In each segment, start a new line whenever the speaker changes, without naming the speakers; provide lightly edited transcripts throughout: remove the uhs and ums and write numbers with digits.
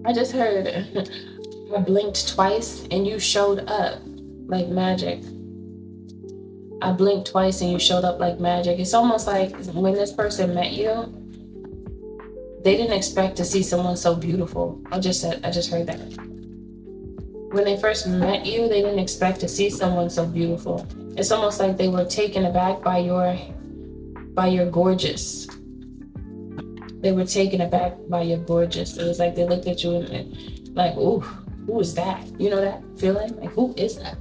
I just heard I blinked twice and you showed up like magic. I blinked twice and you showed up like magic. It's almost like when this person met you, they didn't expect to see someone so beautiful. I just heard that. When they first met you, they didn't expect to see someone so beautiful. It's almost like they were taken aback by your gorgeous. They were taken aback by your gorgeous. It was like they looked at you and like, ooh, who is that? You know that feeling? Like, who is that?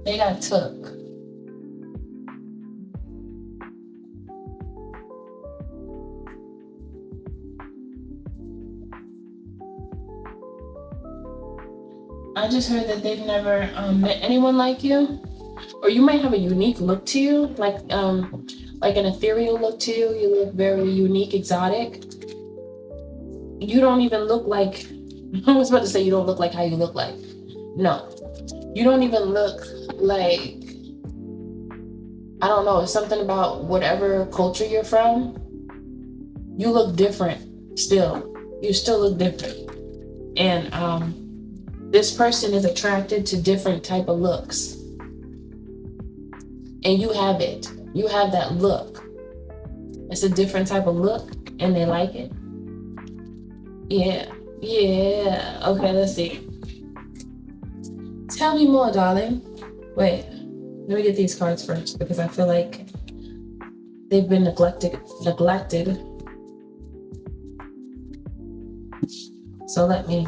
They got took. I just heard that they've never met anyone like you, or you might have a unique look to you, like an ethereal look to you. You look very unique, exotic. You don't even look like. I was about to say you don't look like how you look like. No, you don't even look like. I don't know. It's something about whatever culture you're from. You look different. Still, you still look different, and this person is attracted to different type of looks, and you have it. You have that look. It's a different type of look, and they like it. Yeah, yeah. Okay, let's see. Tell me more, darling. Wait, let me get these cards first because I feel like they've been neglected. So let me.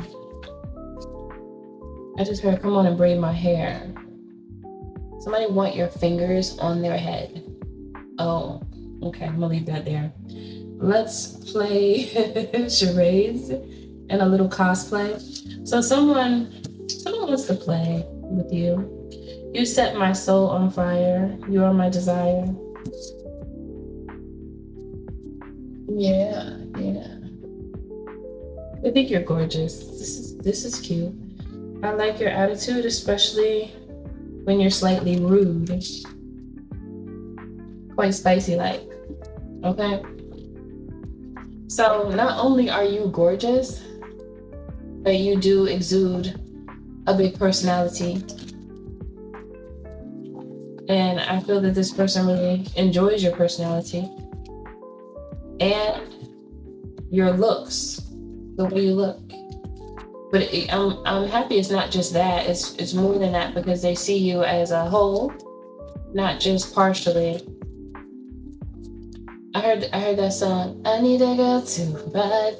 I just heard, come on and braid my hair. Somebody want your fingers on their head. Oh, okay, I'm gonna leave that there. Let's play charades and a little cosplay. So someone wants to play with you. You set my soul on fire. You are my desire. Yeah, yeah. I think you're gorgeous. This is cute. I like your attitude, especially when you're slightly rude. Quite spicy like. Okay? So not only are you gorgeous, but you do exude a big personality. And I feel that this person really enjoys your personality and your looks, the way you look. But I'm happy it's not just that. It's more than that because they see you as a whole, not just partially. I heard that song. I need a girl to ride.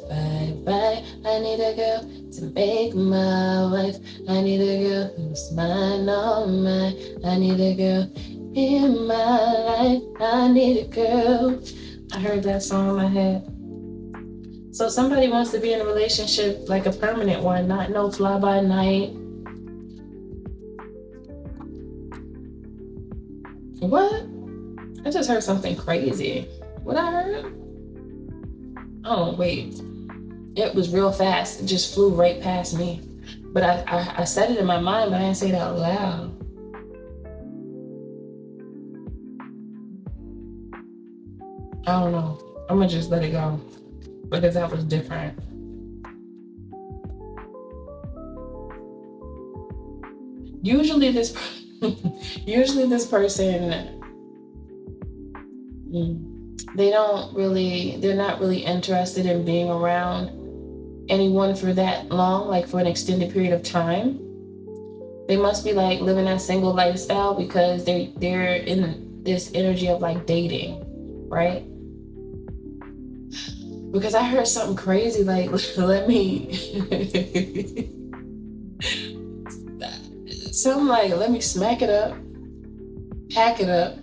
I need a girl to make my wife. I need a girl who's mine, all mine. I need a girl in my life. I need a girl. I heard that song in my head. So somebody wants to be in a relationship, like a permanent one, not no fly by night. What? I just heard something crazy. What I heard? Oh, wait. It was real fast. It just flew right past me. But I said it in my mind, but I didn't say it out loud. I don't know. I'm going to just let it go because that was different. Usually this person, they're not really interested in being around anyone for that long, like for an extended period of time. They must be like living that single lifestyle because they're in this energy of like dating, right? Because I heard something crazy like let me something like let me smack it up, pack it up,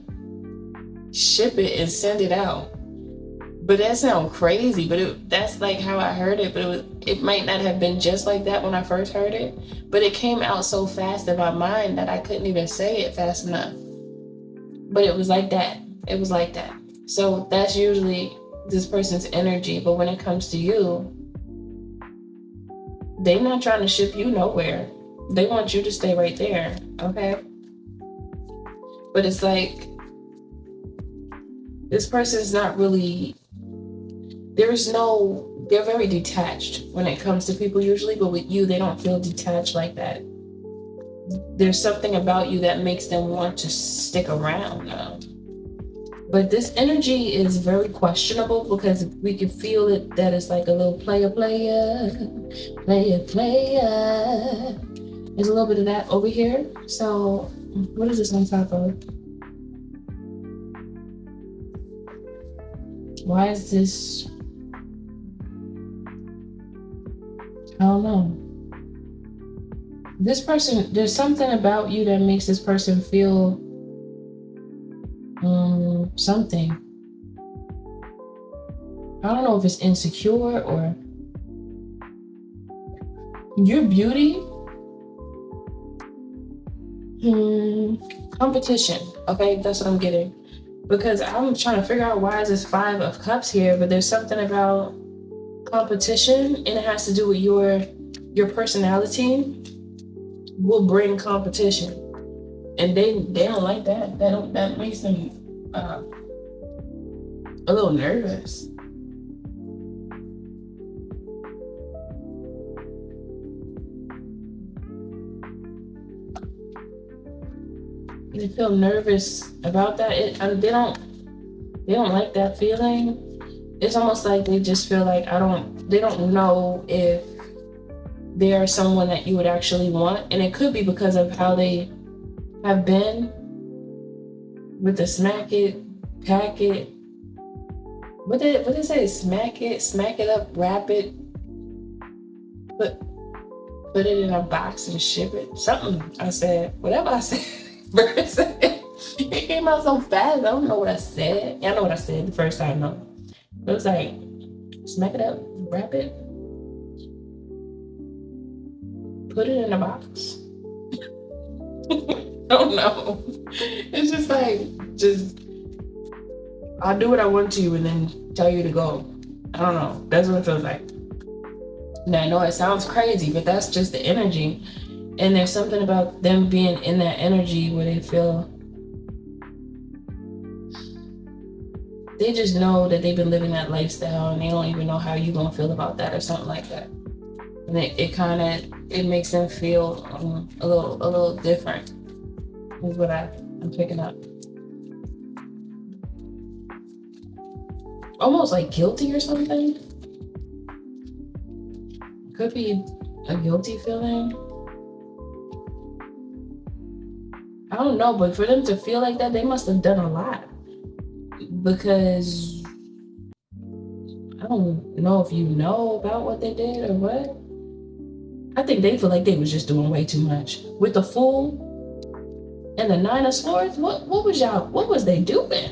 ship it and send it out. But that sounds crazy, but that's like how I heard it. But it might not have been just like that when I first heard it. But it came out so fast in my mind that I couldn't even say it fast enough. But it was like that. It was like that. So that's usually this person's energy. But when it comes to you, they're not trying to ship you nowhere. They want you to stay right there, okay? But it's like, this person's not really they're very detached when it comes to people usually, but with you, they don't feel detached like that. There's something about you that makes them want to stick around now. But this energy is very questionable because we can feel it that it's like a little player. There's a little bit of that over here. So what is this on top of? Why is this? I don't know. This person, there's something about you that makes this person feel something. I don't know if it's insecure or your beauty. Competition. Okay, that's what I'm getting. Because I'm trying to figure out why is this 5 of Cups here, but there's something about competition, and it has to do with your personality will bring competition, and they don't like that. That makes them a little nervous. They feel nervous about that. They don't like that feeling. It's almost like they just feel like they don't know if they are someone that you would actually want, and it could be because of how they have been with the smack it, pack it. What they say? Smack it up, wrap it, put it in a box and ship it. Something I said, whatever I said. It came out so fast. I don't know what I said. I know what I said the first time though. It was like, smack it up, wrap it, put it in a box. I don't know. It's just like, I'll do what I want to and then tell you to go. I don't know. That's what it feels like. Now I know it sounds crazy, but that's just the energy. And there's something about them being in that energy where they feel, they just know that they've been living that lifestyle and they don't even know how you're going to feel about that or something like that. And it makes them feel a little different is what I'm picking up. Almost like guilty or something. Could be a guilty feeling. I don't know, but for them to feel like that, they must have done a lot. Because I don't know if you know about what they did or what. I think they feel like they was just doing way too much. With the Fool and the 9 of Swords, what was they doing?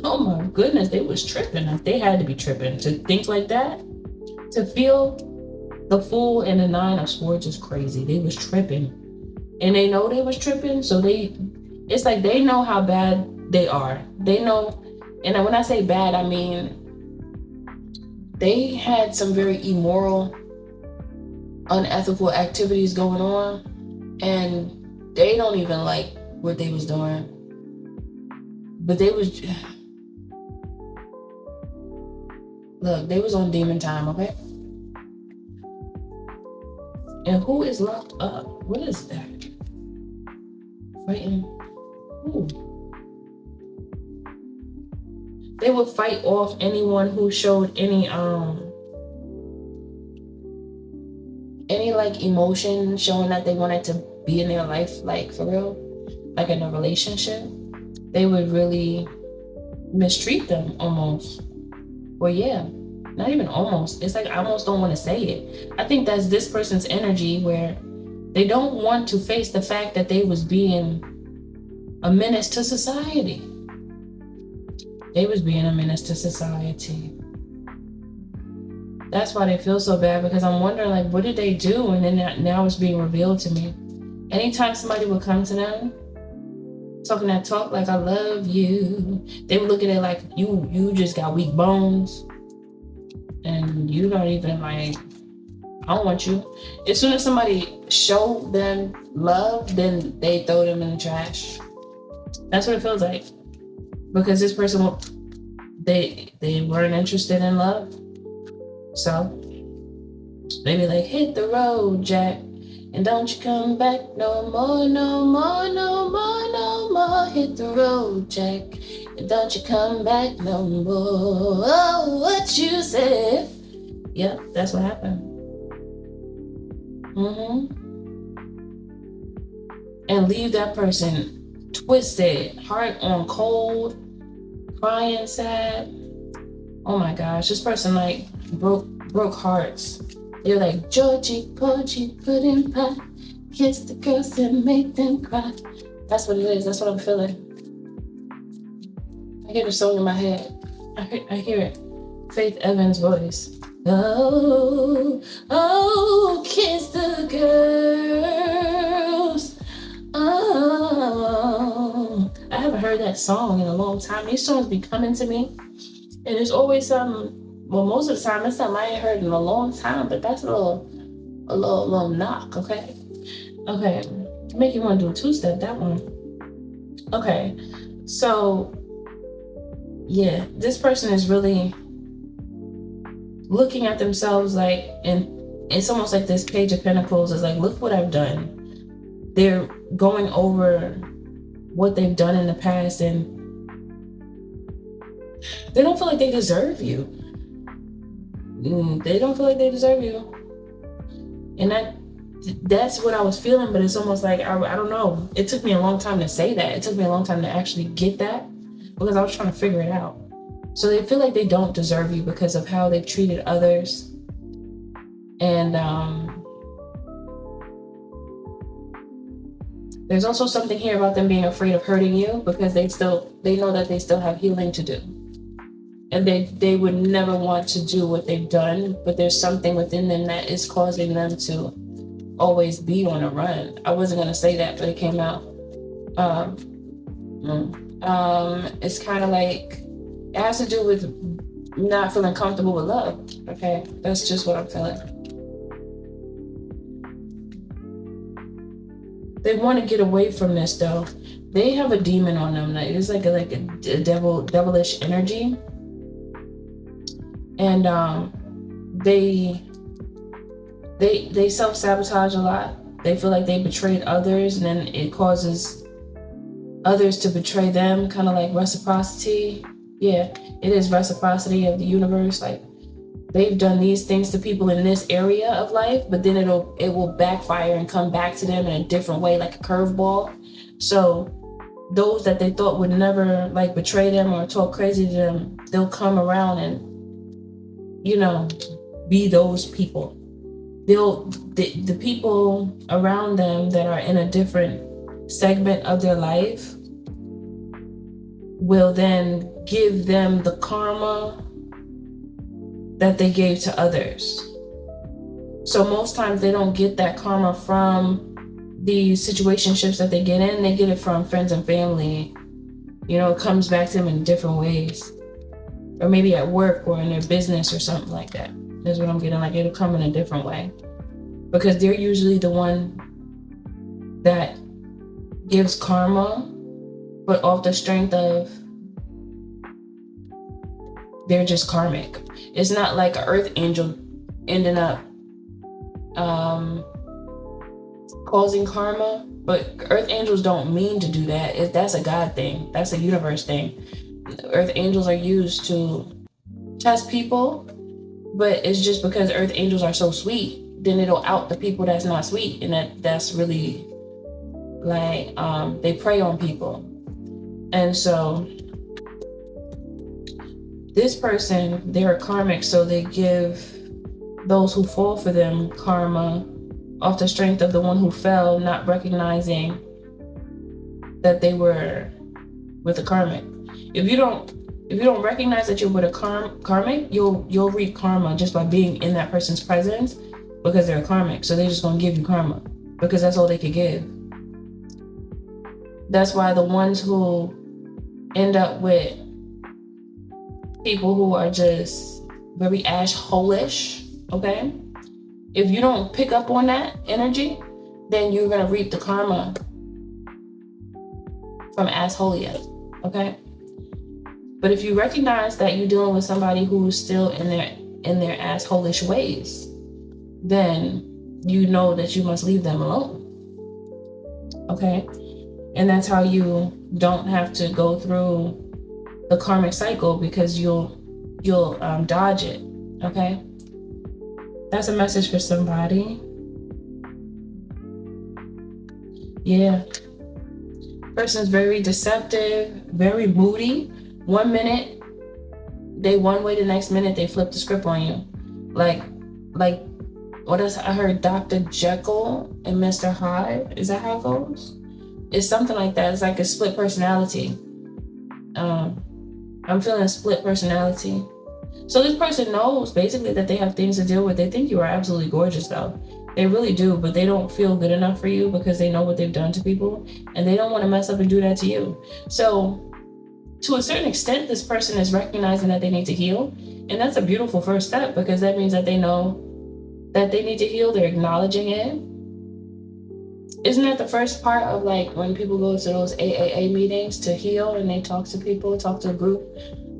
Oh my goodness, they was tripping. They had to be tripping to think like that. To feel the Fool and the 9 of Swords is crazy. They was tripping. And they know they was tripping, so it's like they know how bad they are. They know, and when I say bad, I mean they had some very immoral, unethical activities going on, and they don't even like what they was doing. But they was on demon time, okay? And who is locked up? What is that? Fighting. Ooh. They would fight off anyone who showed any like emotion showing that they wanted to be in their life, like for real, like in a relationship. They would really mistreat them almost. Well, yeah, not even almost. It's like I almost don't want to say it. I think that's this person's energy where they don't want to face the fact that they was being a menace to society. They was being a menace to society. That's why they feel so bad, because I'm wondering, like, what did they do? And then now it's being revealed to me. Anytime somebody would come to them, talking that talk like, I love you, they would look at it like, you just got weak bones. And you don't even like, I don't want you. As soon as somebody showed them love, then they throw them in the trash. That's what it feels like. Because this person they weren't interested in love. So they be like, hit the road, Jack, and don't you come back no more, no more, no more, no more. Hit the road, Jack, and don't you come back no more. Oh, what you said? Yep, that's what happened. And leave that person twisted, heart on cold, crying, sad. Oh my gosh, this person like broke hearts. You're like, Georgie, Porgy, pudding pie, kiss the girls and make them cry. That's what it is. That's what I'm feeling. I hear the song in my head. I hear it. Faith Evans' voice. Oh, oh, kiss the girls. Oh, I haven't heard that song in a long time. These songs be coming to me, and it's always something. Well, most of the time, it's something I ain't heard in a long time. But that's a little knock. Okay. Make you want to do a two-step. That one. Okay. So, yeah, this person is really looking at themselves like, and it's almost like this Page of Pentacles is like, look what I've done. They're going over what they've done in the past, and they don't feel like they deserve you. They don't feel like they deserve you. And that's what I was feeling, but it's almost like, I don't know. It took me a long time to say that. It took me a long time to actually get that, because I was trying to figure it out. So they feel like they don't deserve you because of how they've treated others. And there's also something here about them being afraid of hurting you, because they know that they still have healing to do. And they would never want to do what they've done, but there's something within them that is causing them to always be on a run. I wasn't going to say that, but it came out. It's kind of like, it has to do with not feeling comfortable with love. Okay, that's just what I'm feeling. They want to get away from this though. They have a demon on them. Like, it's like a devilish energy. And they self-sabotage a lot. They feel like they betrayed others, and then it causes others to betray them, kind of like reciprocity. Yeah, it is reciprocity of the universe. Like, they've done these things to people in this area of life, but then it will backfire and come back to them in a different way, like a curveball. So those that they thought would never like betray them or talk crazy to them, they'll come around and, be those people. The people around them that are in a different segment of their life will then give them the karma that they gave to others. So most times they don't get that karma from these situationships that they get in. They get it from friends and family. It comes back to them in different ways. Or maybe at work or in their business or something like that. That's what I'm getting. Like, it'll come in a different way. Because they're usually the one that gives karma, but off the strength of they're just karmic. It's not like an earth angel ending up causing karma, but earth angels don't mean to do that. That's a God thing. That's a universe thing. Earth angels are used to test people, but it's just because earth angels are so sweet, then it'll out the people that's not sweet, and that's really like they prey on people. And so this person, they're karmic, so they give those who fall for them karma off the strength of the one who fell, not recognizing that they were with a karmic. If you don't recognize that you're with a karmic, you'll reap karma just by being in that person's presence, because they're a karmic. So they're just gonna give you karma because that's all they could give. That's why the ones who end up with people who are just very asshole-ish, okay? If you don't pick up on that energy, then you're gonna reap the karma from assholia, okay? But if you recognize that you're dealing with somebody who's still in their asshole-ish ways, then you know that you must leave them alone. Okay? And that's how you don't have to go through the karmic cycle, because you'll dodge it. Okay? That's a message for somebody. Yeah. Person's very deceptive, very moody. 1 minute they one way, the next minute they flip the script on you. Like what else? I heard Dr. Jekyll and Mr. Hyde. Is that how it goes? It's something like that. It's like a split personality. I'm feeling a split personality. So this person knows basically that they have things to deal with. They think you are absolutely gorgeous though. They really do, but they don't feel good enough for you because they know what they've done to people and they don't want to mess up and do that to you. So to a certain extent, this person is recognizing that they need to heal. And that's a beautiful first step, because that means that they know that they need to heal. They're acknowledging it. Isn't that the first part of like when people go to those AAA meetings to heal and they talk to people, talk to a group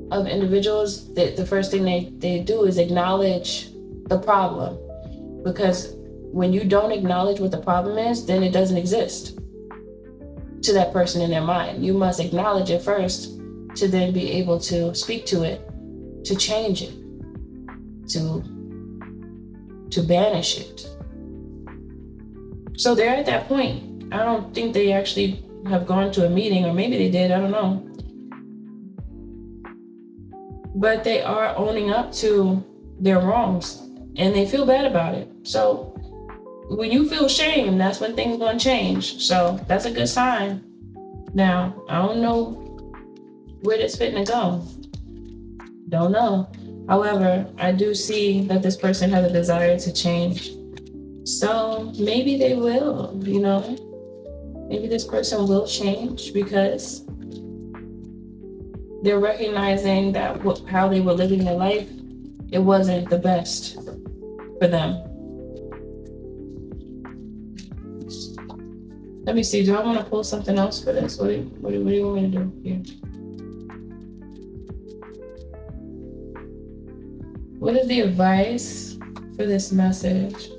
of individuals? The first thing they do is acknowledge the problem. Because when you don't acknowledge what the problem is, then it doesn't exist to that person in their mind. You must acknowledge it first to then be able to speak to it, to change it, to banish it. So they're at that point. I don't think they actually have gone to a meeting, or maybe they did, I don't know. But they are owning up to their wrongs and they feel bad about it. So when you feel shame, that's when things are going to change. So that's a good sign. Now, I don't know where this fitting to go. Don't know. However, I do see that this person has a desire to change. So maybe they will, maybe this person will change because they're recognizing that how they were living their life, it wasn't the best for them. Let me see, do I want to pull something else for this? What do you want me to do here? What is the advice for this message?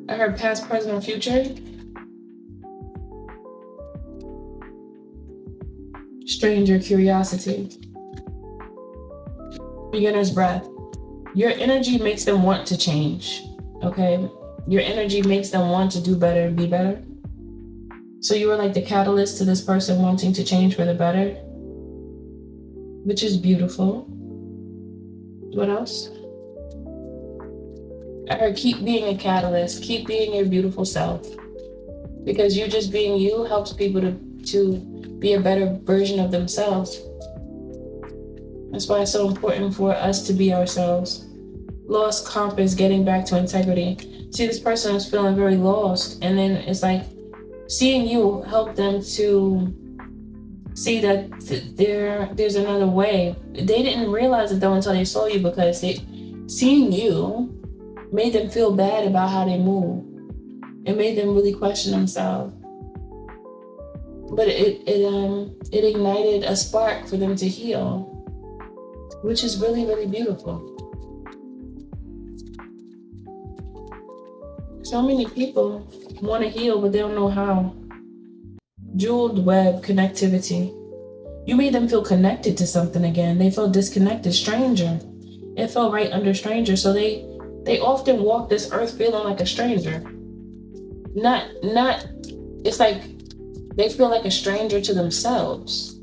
I heard past, present, and future. Stranger curiosity. Beginner's breath. Your energy makes them want to change, okay? Your energy makes them want to do better and be better. So you are like the catalyst to this person wanting to change for the better, which is beautiful. What else? I heard keep being a catalyst, keep being your beautiful self. Because you just being you helps people to be a better version of themselves. That's why it's so important for us to be ourselves. Lost compass, getting back to integrity. See, this person is feeling very lost, and then it's like seeing you help them to see that there's another way. They didn't realize it though until they saw you, because seeing you made them feel bad about how they move. It made them really question themselves. But it ignited a spark for them to heal, which is really, really beautiful. So many people want to heal, but they don't know how. Jeweled web connectivity. You made them feel connected to something again. They felt disconnected, stranger. It felt right under stranger. So they often walk this earth feeling like a stranger. Not, it's like they feel like a stranger to themselves.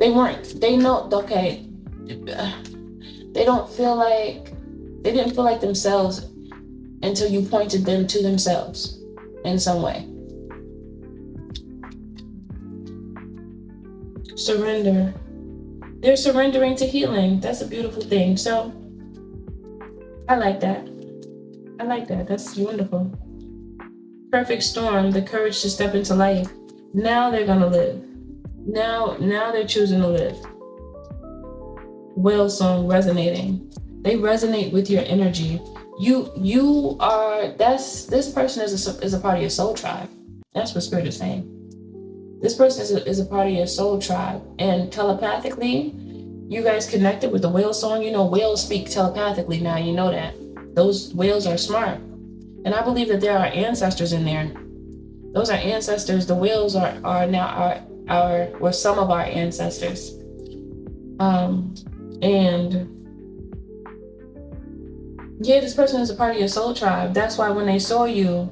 They didn't feel like themselves until you pointed them to themselves in some way. Surrender. They're surrendering to healing. That's a beautiful thing. So I like that. That's wonderful. Perfect storm, the courage to step into life. Now they're gonna live. Now they're choosing to live. Whale song resonating. They resonate with your energy. You are, this person is a part of your soul tribe. That's what Spirit is saying. This person is a part of your soul tribe, and telepathically, you guys connected with the whale song. You know, whales speak telepathically now. You know that. Those whales are smart, and I believe that there are ancestors in there. Those are ancestors. The whales are now were some of our ancestors. And yeah, this person is a part of your soul tribe. That's why when they saw you,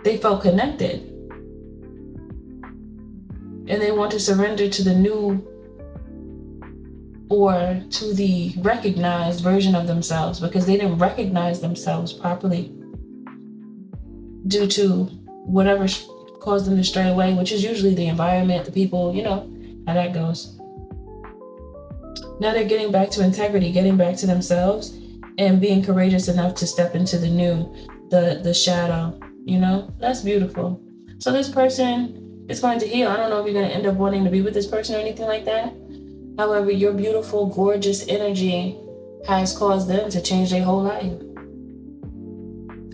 they felt connected. And they want to surrender to the new or to the recognized version of themselves, because they didn't recognize themselves properly due to whatever caused them to stray away, which is usually the environment, the people, you know how that goes. Now they're getting back to integrity, getting back to themselves, and being courageous enough to step into the new, the shadow, you know? That's beautiful. So this person is going to heal. I don't know if you're going to end up wanting to be with this person or anything like that. However, your beautiful, gorgeous energy has caused them to change their whole life.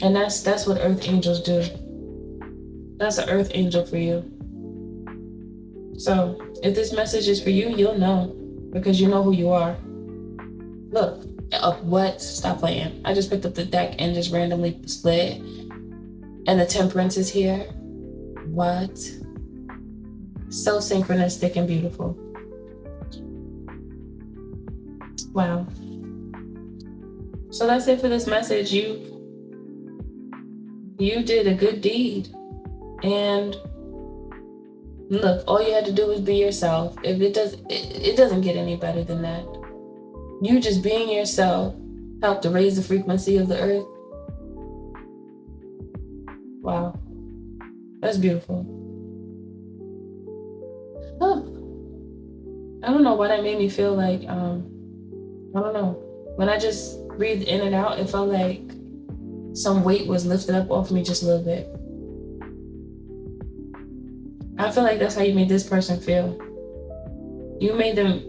And that's what earth angels do. That's an earth angel for you. So if this message is for you, you'll know, because you know who you are. Look, what? Stop playing. I just picked up the deck and just randomly split. And the Temperance is here. What? So synchronistic and beautiful. Wow. So that's it for this message. You did a good deed. And look, all you had to do was be yourself. If it doesn't get any better than that. You just being yourself helped to raise the frequency of the earth. Wow. That's beautiful. Oh. I don't know why that made me feel like, I don't know. When I just breathed in and out, it felt like some weight was lifted up off me just a little bit. I feel like that's how you made this person feel. You made them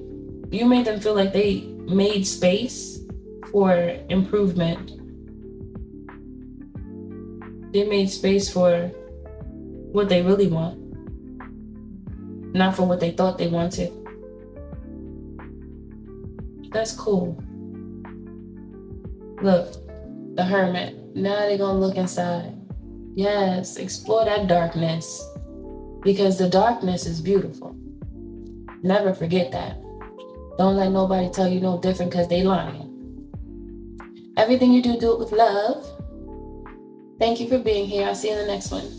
feel like they made space for improvement. They made space for what they really want, not for what they thought they wanted. That's cool. Look, the Hermit. Now they're gonna look inside. Yes, explore that darkness, because the darkness is beautiful. Never forget that. Don't let nobody tell you no different, because they lying. Everything you do, do it with love. Thank you for being here. I'll see you in the next one.